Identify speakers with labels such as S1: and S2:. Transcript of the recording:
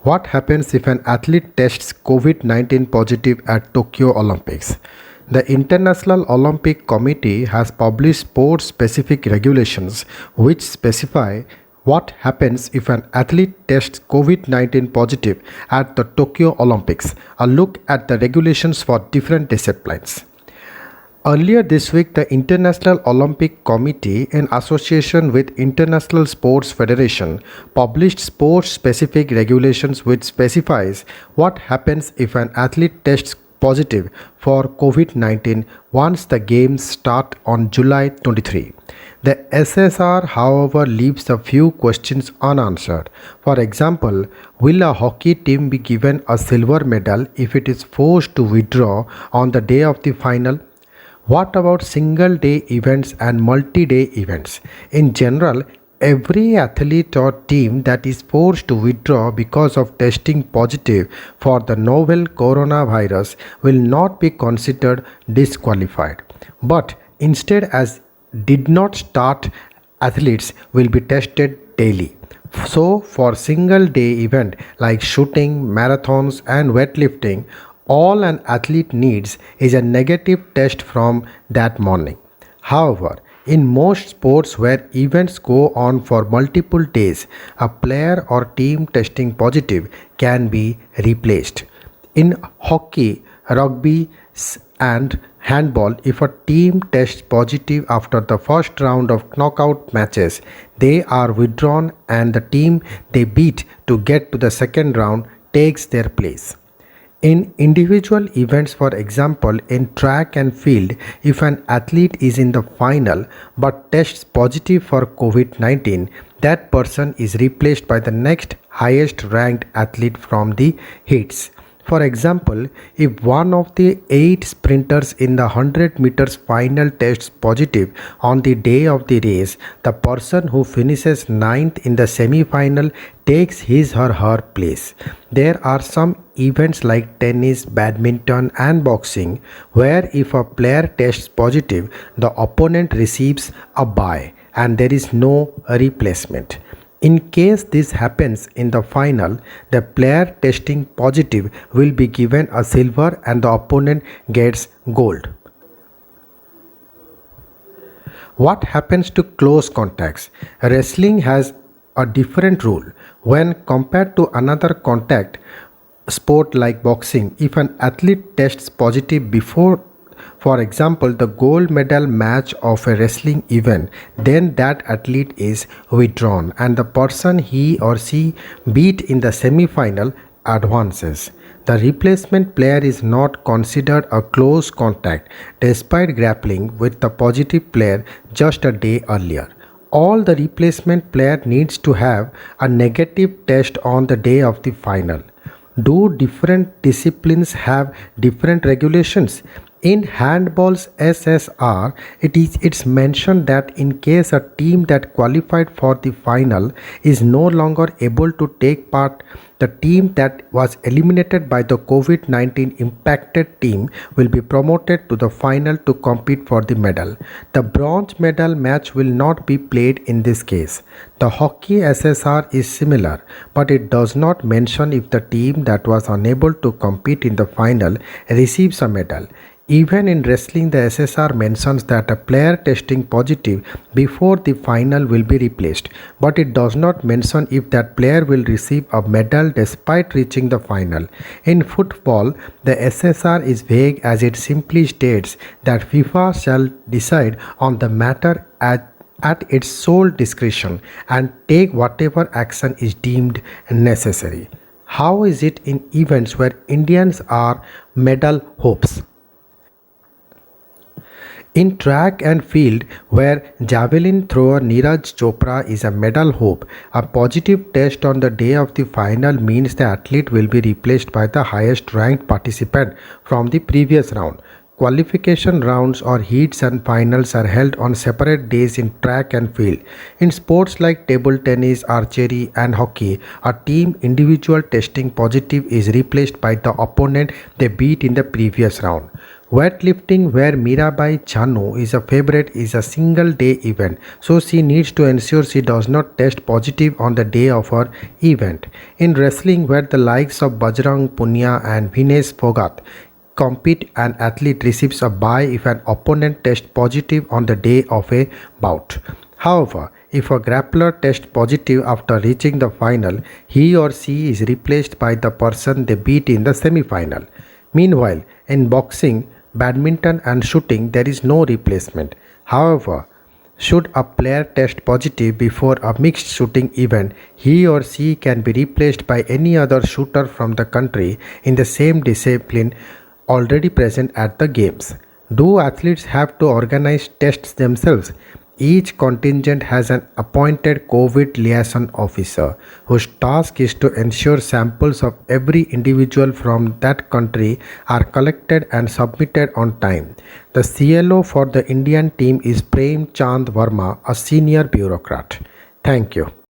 S1: What happens if an athlete tests COVID 19 positive at Tokyo Olympics? The International Olympic Committee has published sport specific regulations which specify what happens if an athlete tests COVID 19 positive at the Tokyo Olympics. A look at the regulations for different disciplines. Earlier this week, the International Olympic Committee, in association with International Sports Federation, published sport-specific regulations which specifies what happens if an athlete tests positive for COVID-19 once the games start on July 23. The SSR, however, leaves a few questions unanswered. For example, will a hockey team be given a silver medal if it is forced to withdraw on the day of the final? What about single day events and multi day events? In general, every athlete or team that is forced to withdraw because of testing positive for the novel coronavirus will not be considered disqualified, but instead, as did not start athletes will be tested daily. So, for single day event like shooting, marathons, and weightlifting, all an athlete needs is a negative test from that morning. However, in most sports where events go on for multiple days, a player or team testing positive can be replaced. In hockey, rugby, and handball, if a team tests positive after the first round of knockout matches, they are withdrawn and the team they beat to get to the second round takes their place. In individual events, for example, in track and field, if an athlete is in the final but tests positive for COVID 19, that person is replaced by the next highest ranked athlete from the heats. For example, if one of the 8 sprinters in the 100 meters final tests positive on the day of the race, the person who finishes ninth in the semi-final takes his or her place. There are some events like tennis, badminton, and boxing where if a player tests positive, the opponent receives a bye and there is no replacement. In case this happens in the final, the player testing positive will be given a silver and the opponent gets gold. What happens to close contacts? Wrestling has a different rule when compared to another contact sport like boxing. If an athlete tests positive before, for example, the gold medal match of a wrestling event, then that athlete is withdrawn and the person he or she beat in the semi-final advances. The replacement player is not considered a close contact despite grappling with the positive player just a day earlier. All the replacement player needs to have a negative test on the day of the final. Do different disciplines have different regulations? In handball's SSR, it's mentioned that in case a team that qualified for the final is no longer able to take part, the team that was eliminated by the COVID 19 impacted team will be promoted to the final to compete for the medal. The bronze medal match will not be played in this case. The hockey SSR is similar, but it does not mention if the team that was unable to compete in the final receives a medal. Even in wrestling, the SSR mentions that a player testing positive before the final will be replaced, but it does not mention if that player will receive a medal despite reaching the final. In football, the SSR is vague as it simply states that FIFA shall decide on the matter at its sole discretion and take whatever action is deemed necessary. How is it in events where Indians are medal hopes? In track and field, where javelin thrower Neeraj Chopra is a medal hope, a positive test on the day of the final means the athlete will be replaced by the highest ranked participant from the previous round. Qualification rounds or heats and finals are held on separate days in track and field. In sports like table tennis, archery, and hockey, a team individual testing positive is replaced by the opponent they beat in the previous round. Weightlifting, where Mirabai Chanu is a favorite, is a single day event, so she needs to ensure she does not test positive on the day of her event. In wrestling, where the likes of Bajrang Punia and Vinesh Phogat compete, an athlete receives a bye if an opponent tests positive on the day of a bout. However, if a grappler tests positive after reaching the final, he or she is replaced by the person they beat in the semi-final. Meanwhile, in boxing, badminton and shooting, there is no replacement. However, should a player test positive before a mixed shooting event, he or she can be replaced by any other shooter from the country in the same discipline already present at the games. Do athletes have to organize tests themselves? Each contingent has an appointed COVID liaison officer whose task is to ensure samples of every individual from that country are collected and submitted on time. The CLO for the Indian team is Prem Chand Verma, a senior bureaucrat. Thank you.